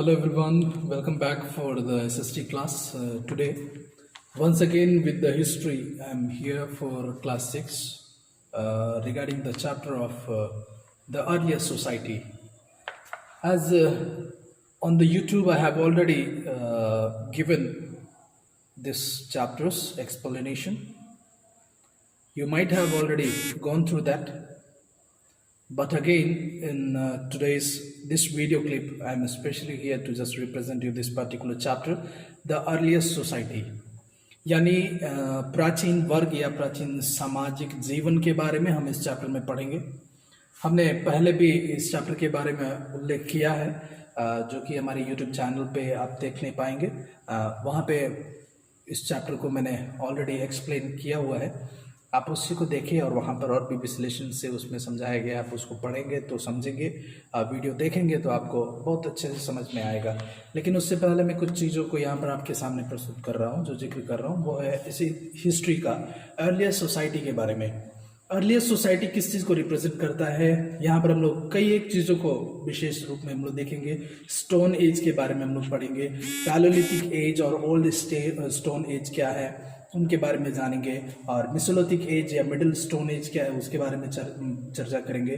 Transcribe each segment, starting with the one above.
Hello everyone, welcome back for the SST class today. Once again with the history, I am here for class 6 regarding the chapter of the earlier society. As on the YouTube I have already given this chapter's explanation. You might have already gone through that. But again, in this video clip, I am especially here to just represent you this particular chapter, the earliest society. यानी प्राचीन वर्ग या प्राचीन सामाजिक जीवन के बारे में हम इस चैप्टर में पढ़ेंगे। हमने पहले भी इस चैप्टर के बारे में उल्लेख किया है, जो कि हमारे YouTube चैनल पे आप देख नहीं पाएंगे। वहाँ पे इस चैप्टर को मैंने ऑलरेडी एक्सप्लेन किया हुआ है, आप उसी को देखिए और वहाँ पर और भी विश्लेषण से उसमें समझाया गया। आप उसको पढ़ेंगे तो समझेंगे, वीडियो देखेंगे तो आपको बहुत अच्छे से समझ में आएगा। लेकिन उससे पहले मैं कुछ चीज़ों को यहाँ पर आपके सामने प्रस्तुत कर रहा हूँ, जो जिक्र कर रहा हूँ वो है इसी हिस्ट्री का अर्लियर सोसाइटी के बारे में। अर्लियर सोसाइटी किस चीज़ को रिप्रेजेंट करता है, यहाँ पर हम लोग कई एक चीज़ों को विशेष रूप में हम लोग देखेंगे। स्टोन एज के बारे में हम लोग पढ़ेंगे, पैलोलिथिक एज और ओल्ड स्टोन एज क्या है उनके बारे में जानेंगे, और मेसोलिथिक एज या मिडिल स्टोन एज क्या है उसके बारे में चर्चा करेंगे।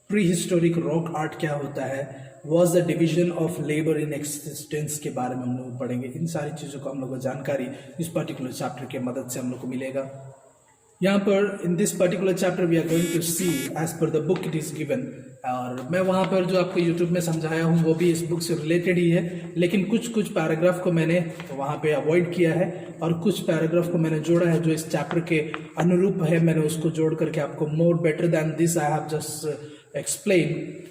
प्री हिस्टोरिक रॉक आर्ट क्या होता है, was the division of labour in existence के बारे में हम लोग पढ़ेंगे। इन सारी चीज़ों को हम लोग को जानकारी इस पर्टिकुलर चैप्टर के मदद से हम लोग को मिलेगा। यहाँ पर in this particular chapter we are going to see as per the book it is given, और मैं वहाँ पर जो आपको यूट्यूब में समझाया हूँ वो भी इस बुक से रिलेटेड ही है, लेकिन कुछ पैराग्राफ को मैंने वहाँ पे अवॉइड किया है और कुछ पैराग्राफ को मैंने जोड़ा है जो इस चैप्टर के अनुरूप है। मैंने उसको जोड़ करके आपको more better than this I have just explain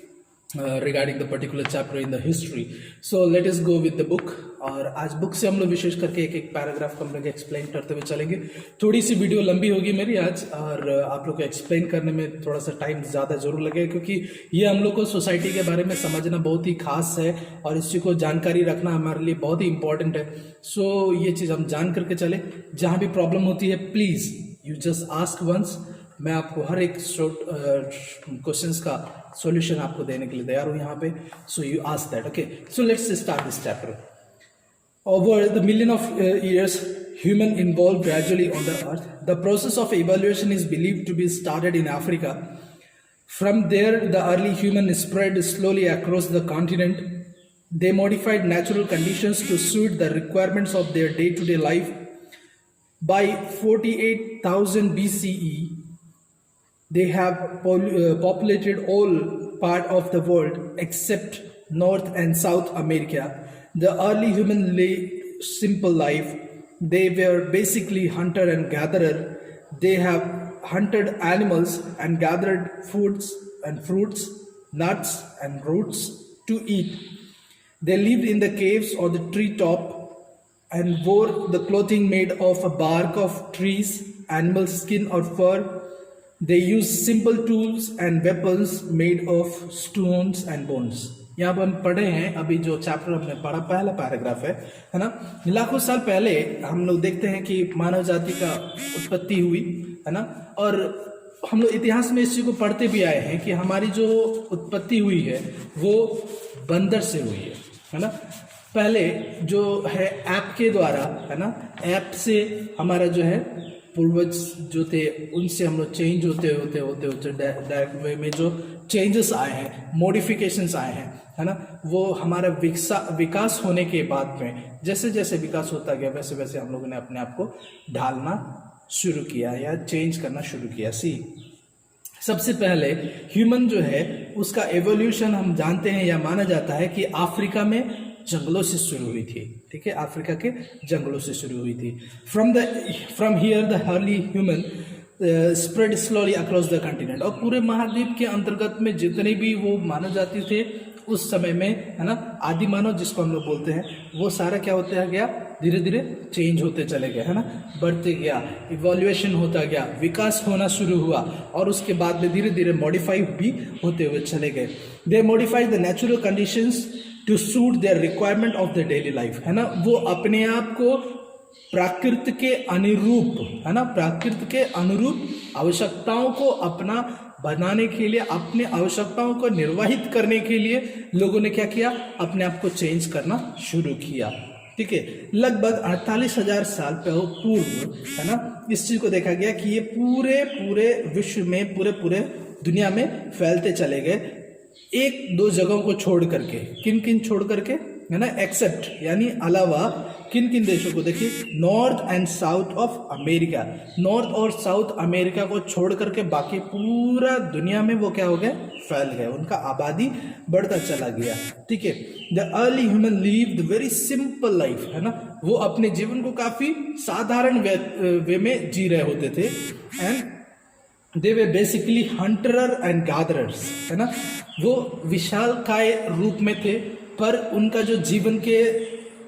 regarding the particular chapter in the history. So let us go with the book, और आज बुक से हम लोग विशेष करके एक एक पैराग्राफ को हम लोग एक्सप्लेन करते हुए चलेंगे। थोड़ी सी वीडियो लंबी होगी मेरी आज, और आप लोग को एक्सप्लेन करने में थोड़ा सा टाइम ज़्यादा जरूर लगेगा, क्योंकि ये हम लोग को सोसाइटी के बारे में समझना बहुत ही खास है और इसी को जानकारी रखना हमारे लिए बहुत ही इंपॉर्टेंट है। सो ये चीज़ हम जान करके चले। जहाँ भी प्रॉब्लम होती है please you just ask once, मैं आपको हर एक क्वेश्चंस का सॉल्यूशन आपको देने के लिए तैयार हूँ यहाँ पे। So you ask that, okay. So let's start this chapter. Over the million of years human evolved gradually on the earth. The process of evolution is believed to be started in Africa. From there the early human spread slowly across the continent. They modified natural conditions to suit the requirements of their day-to-day life. By 48,000 BCE they have populated all part of the world except North and South America. The early human led simple life. They were basically hunter and gatherer. They have hunted animals and gathered foods and fruits, nuts and roots to eat. They lived in the caves or the tree top and wore the clothing made of a bark of trees, animal skin or fur. They use simple tools and weapons made of stones and bones. यहाँ पर हम पढ़े हैं अभी जो chapter हमने पढ़ा, पहला पैराग्राफ है ना। लाखों साल पहले हम लोग देखते हैं कि मानव जाति का उत्पत्ति हुई है ना, और हम लोग इतिहास में इस चीज़ को पढ़ते भी आए हैं कि हमारी जो उत्पत्ति हुई है वो बंदर से हुई है ना। पहले जो है ऐप के द्वारा है ना, ऐप से हमारा जो है पूर्वज जो थे उनसे हम लोग चेंज होते डायरेक्ट वे में जो चेंजेस आए हैं, मॉडिफिकेशंस आए हैं है ना, वो हमारा विकास होने के बाद में जैसे जैसे विकास होता गया वैसे वैसे हम लोगों ने अपने आप को ढालना शुरू किया या चेंज करना शुरू किया। सबसे पहले ह्यूमन जो है उसका एवोल्यूशन हम जानते हैं या माना जाता है कि अफ्रीका में जंगलों से शुरू हुई थी। ठीक है, अफ्रीका के जंगलों से शुरू हुई थी। From here the early human spread slowly across the continent, और पूरे महाद्वीप के अंतर्गत में जितने भी वो मानव जाति थे उस समय में है ना, आदि मानव जिसको हम लोग बोलते हैं, वो सारा क्या होता गया, धीरे धीरे चेंज होते चले गए है ना, बढ़ते गया, इवोल्यूशन होता गया, विकास होना शुरू हुआ, और उसके बाद में धीरे धीरे मॉडिफाई भी होते हुए चले गए। They modify the natural conditions to suit their requirement of the daily life है ना। वो अपने आप को प्राकृत के अनुरूप है ना, प्राकृत के अनुरूप आवश्यकताओं को अपना बनाने के लिए, अपने आवश्यकताओं को निर्वाहित करने के लिए लोगों ने क्या किया, अपने आप को चेंज करना शुरू किया। ठीक है, लगभग 48,000 साल पूर्व, है ना, इस चीज को देखा गया कि ये पूरे विश्व में, पूरे दुनिया में फैलते चले गए, एक दो जगहों को छोड़ करके। किन किन छोड़ करके, है ना, एक्सेप्ट यानी अलावा, किन किन देशों को, देखिए, north and south of America, north और साउथ अमेरिका को छोड़ करके बाकी पूरा दुनिया में वो क्या हो गए, फैल गए, उनका आबादी बढ़ता चला गया। ठीक है, the early human lived very simple life, है ना, वो अपने जीवन को काफी साधारण वे में जी रहे होते थे। And they way basically Hunter and gatherers, है ना, वो विशालकाय रूप में थे, पर उनका जो जीवन के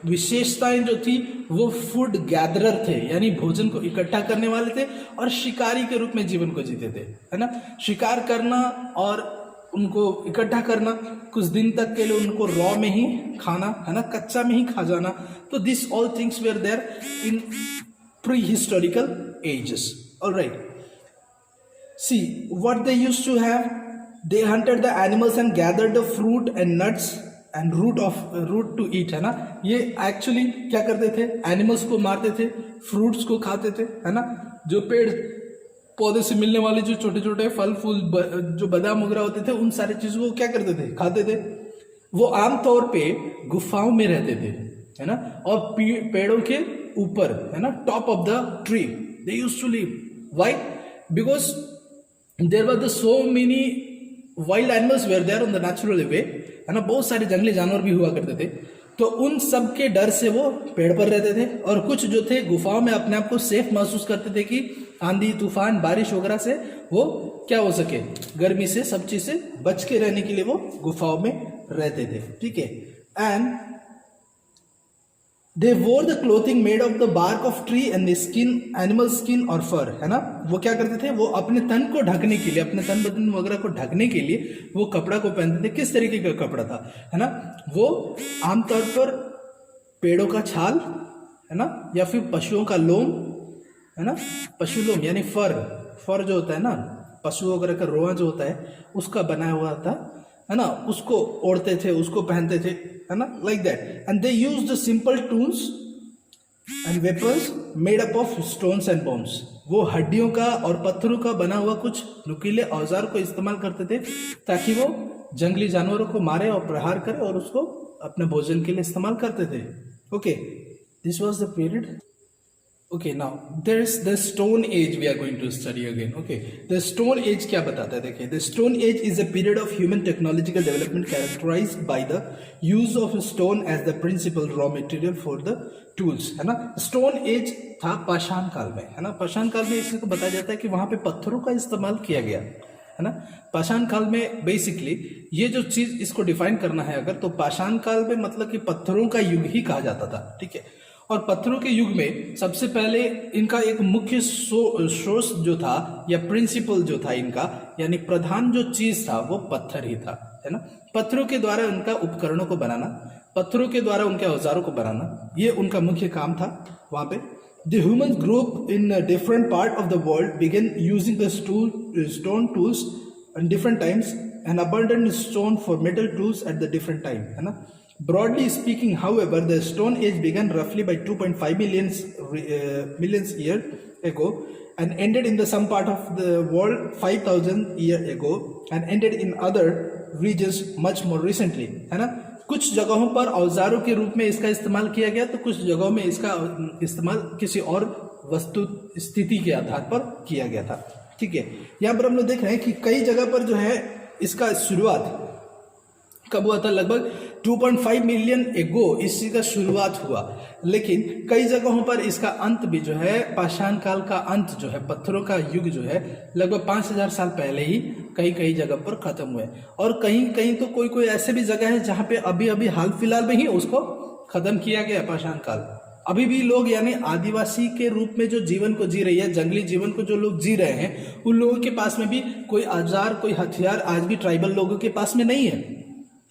विशेषताएं जो थी वो फूड गैदरर थे, यानी भोजन को इकट्ठा करने वाले थे, और शिकारी के रूप में जीवन को जीते थे, है ना, शिकार करना और उनको इकट्ठा करना, कुछ दिन तक के लिए उनको रॉ में ही खाना, है ना, कच्चा में ही खा जाना। तो this all things were there in pre historical ages. Alright, see what they used to have, they hunted the animals and gathered the fruit and nuts and root to eat, है ना, ये एक्चुअली क्या करते थे, animals को मारते थे, fruits को खाते थे, है ना, जो पेड़ पौधे से मिलने वाले जो छोटे छोटे फल फूल, जो बादाम वगैरह होते थे, उन सारी चीजों को क्या करते थे, खाते थे। वो आमतौर पे गुफाओं में रहते थे, है ना, और पेड़ों के ऊपर, है ना, top of the tree they used to live. Why? Because there were the so many wild animals were there on the natural way, है ना, बहुत सारे जंगली जानवर भी हुआ करते थे, तो उन सब के डर से वो पेड़ पर रहते थे, और कुछ जो थे गुफाओं में अपने आप को सेफ महसूस करते थे कि आंधी तूफान बारिश वगैरह से वो क्या हो सके, गर्मी से, सब चीज से बच के रहने के लिए वो गुफाओं में रहते थे। ठीक है, and they wore the clothing made of the bark of tree and skin, animal skin और फर, है ना, वो क्या करते थे, वो अपने तन को ढकने के लिए, अपने तन बदन वगैरह को ढकने के लिए वो कपड़ा को पहनते थे। किस तरीके का कपड़ा था, है ना, वो आमतौर पर पेड़ों का छाल, है ना, या फिर पशुओं का लोम, है ना, पशु लोम यानी फर जो होता है ना, पशु वगैरह का रोआ जो होता है उसका बना हुआ था, है ना, उसको ओढ़ते थे, उसको पहनते थे, है ना, like that. And they used the simple tools and weapons made up of stones and bones, वो हड्डियों का और पत्थरों का बना हुआ कुछ नुकीले औजार को इस्तेमाल करते थे ताकि वो जंगली जानवरों को मारे और प्रहार करे और उसको अपने भोजन के लिए इस्तेमाल करते थे। Okay, this was the period. Okay, now there's the Stone Age we are going to study again. Okay, the Stone Age क्या बताता है, देखिए, the Stone Age is a period of human technological development characterized by the use of stone as the principal raw material for the tools, है ना। Stone Age था पाषाण काल में, है ना, पाषाण काल में इसको बताया जाता है कि वहां पे पत्थरों का इस्तेमाल किया गया, है ना। पाषाण काल में बेसिकली ये जो चीज इसको डिफाइन करना है अगर, तो पाषाण काल में मतलब कि पत्थरों का युग ही कहा जाता था। ठीक है, और पत्थरों के युग में सबसे पहले इनका एक मुख्य सोर्स जो था या प्रिंसिपल जो था इनका, यानी प्रधान जो चीज था वो पत्थर ही था, है ना। पत्थरों के द्वारा उनका उपकरणों को बनाना, पत्थरों के द्वारा उनके औजारों को बनाना, ये उनका मुख्य काम था वहां पे। The humans grew up in a different part of the world, began using the stone tools at different times and abandoned stone for metal tools at the different time, है ना। Broadly speaking, however, the Stone Age began roughly by 2.5 millions years ago and ended in some part of the world 5,000 years ago and ended in other regions much more recently, है ना। कुछ जगहों पर औजारों के रूप में इसका इस्तेमाल किया गया, तो कुछ जगहों में इसका इस्तेमाल किसी और वस्तु स्थिति के आधार पर किया गया था। ठीक है, यहाँ पर हम लोग देख रहे हैं कि कई जगह पर जो है इसका शुरुआत कब हुआ था, लगभग 2.5 मिलियन एगो इस चीज का शुरुआत हुआ, लेकिन कई जगहों पर इसका अंत भी जो है, पाषाण काल का अंत जो है, पत्थरों का युग जो है, लगभग 5000 साल पहले ही कई जगह पर खत्म हुए, और कहीं तो कोई ऐसे भी जगह है जहां पे अभी हाल फिलहाल में ही उसको खत्म किया गया पाषाण काल। अभी भी लोग यानी आदिवासी के रूप में जो जीवन को जी रही है, जंगली जीवन को जो लोग जी रहे हैं, उन लोगों के पास में भी कोई औजार, कोई हथियार आज भी ट्राइबल लोगों के पास में नहीं है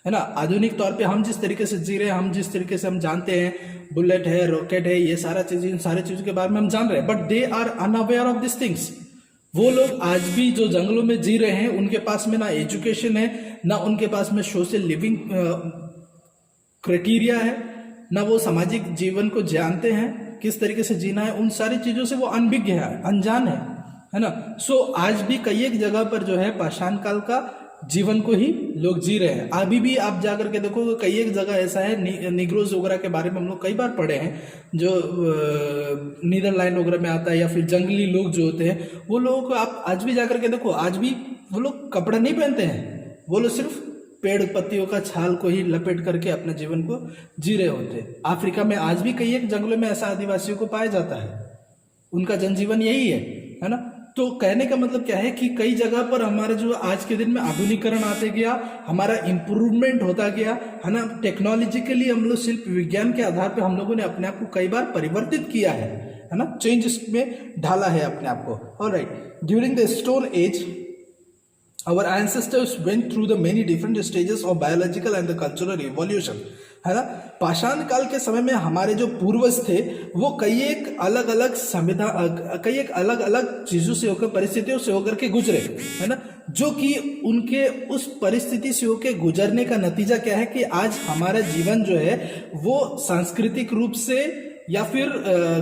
ना। आधुनिक तौर पे हम जिस तरीके से जी रहे हैं, हम जिस तरीके से हम जानते हैं, बुलेट है, रॉकेट है, ये सारा चीज, इन सारे चीजों के बारे में हम जान रहे हैं, but they are unaware of this things. वो लोग आज भी जो जंगलों में जी रहे हैं, उनके पास में ना एजुकेशन है, ना उनके पास में सोशल लिविंग क्राइटेरिया है, ना वो सामाजिक जीवन को जानते हैं किस तरीके से जीना है। उन सारी चीजों से वो अनभिज्ञ है, अनजान है ना। सो आज भी कई एक जगह पर जो है पाषाण काल का जीवन को ही लोग जी रहे हैं। अभी भी आप जाकर के देखो, कई एक जगह ऐसा है, निग्रोज वगैरह के बारे में हम लोग कई बार पढ़े हैं, जो नीदरलैंड वगैरह में आता है, या फिर जंगली लोग जो होते हैं, वो लोगों को आप आज भी जाकर के देखो, आज भी वो लोग कपड़ा नहीं पहनते हैं, वो लोग सिर्फ पेड़ पत्तियों का छाल को ही लपेट करके अपने जीवन को जी रहे होते हैं। अफ्रीका में आज भी कई एक जंगलों में ऐसा आदिवासियों को पाया जाता है, उनका जनजीवन यही है ना। तो कहने का मतलब क्या है कि कई जगह पर हमारे जो आज के दिन में आधुनिकीकरण आते गया, हमारा इंप्रूवमेंट होता गया है ना, टेक्नोलॉजिकली हम लोग शिल्प विज्ञान के आधार पर हम लोगों ने अपने आप को कई बार परिवर्तित किया है ना, चेंज में ढाला है अपने आप को। Alright, during the stone as our ancestors went through the many different stages of biological and the cultural evolution, है ना। पाषाण काल के समय में हमारे जो पूर्वज थे वो कई एक अलग अलग चीजों से होकर, परिस्थितियों से होकर के गुजरे, है ना, जो कि उनके उस परिस्थिति से होकर गुजरने का नतीजा क्या है कि आज हमारा जीवन जो है वो सांस्कृतिक रूप से या फिर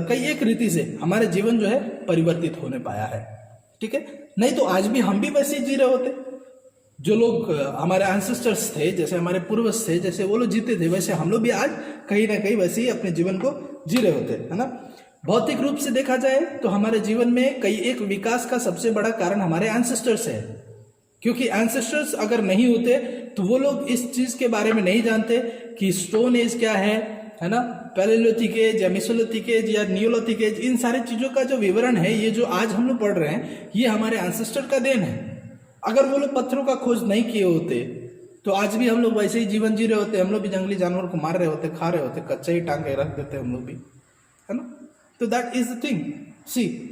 कई एक रीति से हमारे जीवन जो है परिवर्तित होने पाया है। ठीक है, नहीं तो आज भी हम भी वैसे ही जी रहे होते। जो लोग हमारे एंसेस्टर्स थे, जैसे हमारे पूर्वज थे, जैसे वो लोग जीते थे, वैसे हम लोग भी आज कहीं ना कहीं वैसे ही अपने जीवन को जी रहे होते, है ना। भौतिक रूप से देखा जाए तो हमारे जीवन में कई एक विकास का सबसे बड़ा कारण हमारे एंसेस्टर्स है, क्योंकि एंसेस्टर्स अगर नहीं होते तो वो लोग इस चीज के बारे में नहीं जानते कि स्टोन एज क्या है ना, पैलेलिथिक एज या मेसोलिथिक एज या नियोलिथिक एज, इन सारी चीजों का जो विवरण है, ये जो आज हम लोग पढ़ रहे हैं, ये हमारे एंसेस्टर का देन है। अगर वो लोग पत्थरों का खोज नहीं किए होते तो आज भी हम लोग वैसे ही जीवन जी रहे होते, हम लोग भी जंगली जानवर को मार रहे होते, खा रहे होते, कच्चा ही टांग के रख देते हम लोग भी, है ना। तो that is the thing. See,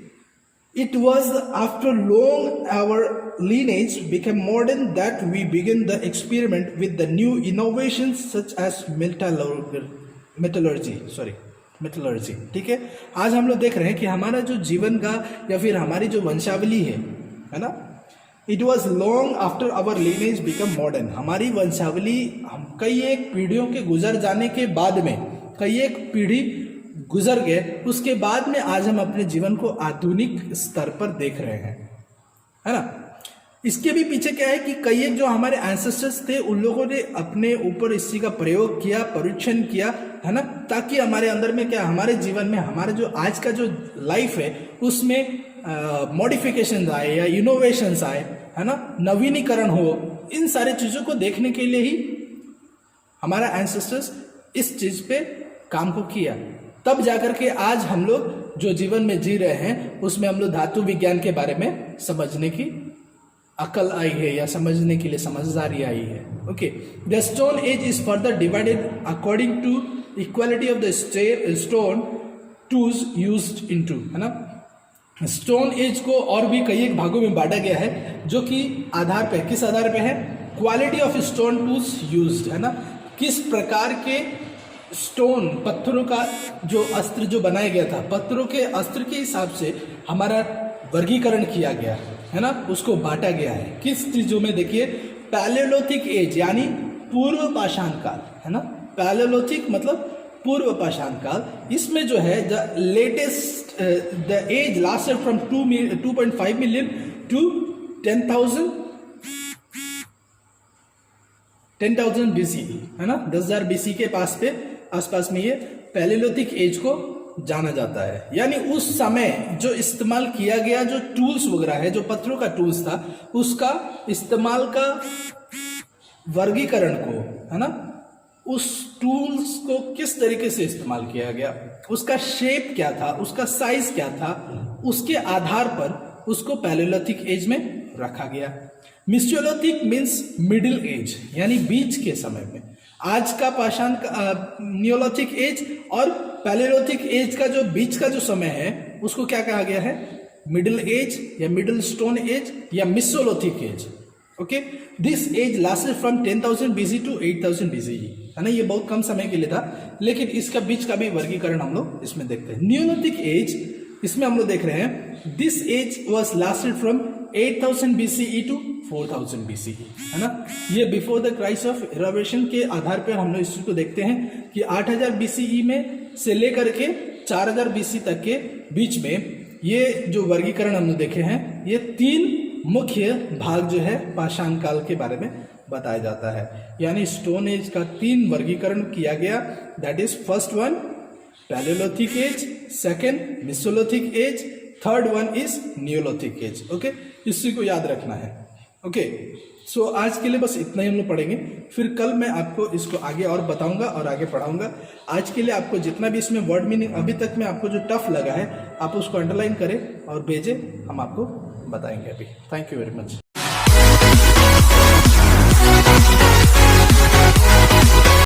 it was after long our lineage became modern that we began the experiment with the new innovations such as metallurgy। ठीक है, आज हम लोग देख रहे हैं कि हमारा जो जीवन का या फिर हमारी जो वंशावली है ना, it was long after our lineage become modern। हमारी वंशावली हम कई एक पीढ़ियों के गुजर जाने के बाद में, कई एक पीढ़ी गुजर गए, उसके बाद में आज हम अपने जीवन को आधुनिक स्तर पर देख रहे हैं, है ना। इसके भी पीछे क्या है कि कई एक जो हमारे एंसेस्टर्स थे, उन लोगों ने अपने ऊपर इसी का प्रयोग किया, परीक्षण किया, है ना, ताकि हमारे अंदर में क्या, हमारे जीवन में, हमारे जो आज का जो लाइफ है उसमें मॉडिफिकेशन आए या इनोवेशंस आए, है ना, नवीनीकरण हो। इन सारी चीजों को देखने के लिए ही हमारा एंसेस्टर्स इस चीज पे काम को किया, तब जाकर के आज हम लोग जो जीवन में जी रहे हैं उसमें हम लोग धातु विज्ञान के बारे में समझने की अकल आई है या समझने के लिए समझदारी आई है। Okay, the stone age is further divided according to equality of the stone tools used into, है ना। स्टोन एज को और भी कई एक भागों में बांटा गया है, जो कि आधार पे, किस आधार पे है, quality of stone tools used, है ना, किस प्रकार के स्टोन, पत्थरों का जो अस्त्र जो बनाया गया था, पत्थरों के अस्त्र के हिसाब से हमारा वर्गीकरण किया गया है ना, उसको बांटा गया है। किस चीजों में, देखिए, पैलेलिथिक एज यानी पूर्व पाषाण काल, है ना, पैलेलिथिक मतलब पूर्व पाषाण काल, इसमें जो है the latest the age lasted from 2.5 million to 10,000 BC, है ना, 10,000 BC के आसपास में ये पैलेलिथिक एज को जाना जाता है। यानी उस समय जो इस्तेमाल किया गया जो टूल्स वगैरह है, जो पत्थरों का टूल्स था, उसका इस्तेमाल का वर्गीकरण को, है ना, उस टूल्स को किस तरीके से इस्तेमाल किया गया, उसका शेप क्या था, उसका साइज क्या था, उसके आधार पर उसको पैलेलिथिक एज में रखा गया। मेसोलिथिक मीन्स मिडिल एज, यानी बीच के समय में। आज का पाषाण नियोलिथिक एज और पैलेलिथिक एज का जो बीच का जो समय है उसको क्या कहा गया है, मिडिल एज या मिडिल स्टोन एज या mesolithic age. Okay, this age lasted from 10,000 BC to 8,000 BC, है ना, ये बहुत कम समय के लिए था, लेकिन इसका बीच का भी वर्गीकरण हम लोग इसमें देखते हैं। नियोलिथिक एज इसमें हम लोग देख रहे हैं this age was lasted from 8000 BCE to 4000 BCE, है ना। ये before the Christ of innovation के आधार पर हम लोग इस चीज को देखते हैं कि 8000 BCE में से लेकर के 4000 BC तक के बीच में ये जो वर्गीकरण हमने देखे हैं, ये 3 मुख्य भाग जो है पाषाण काल के बारे में बताया जाता है। यानी स्टोन एज का 3 वर्गीकरण किया गया। That is first one palaeolithic age, second mesolithic age, third one is neolithic age. Okay, इसी को याद रखना है। ओके, सो आज के लिए बस इतना ही हम लोग पढ़ेंगे, फिर कल मैं आपको इसको आगे और बताऊंगा और आगे पढ़ाऊंगा। आज के लिए आपको जितना भी इसमें वर्ड मीनिंग अभी तक में आपको जो टफ लगा है, आप उसको अंडरलाइन करें और भेजें, हम आपको बताएंगे अभी। Thank you very much.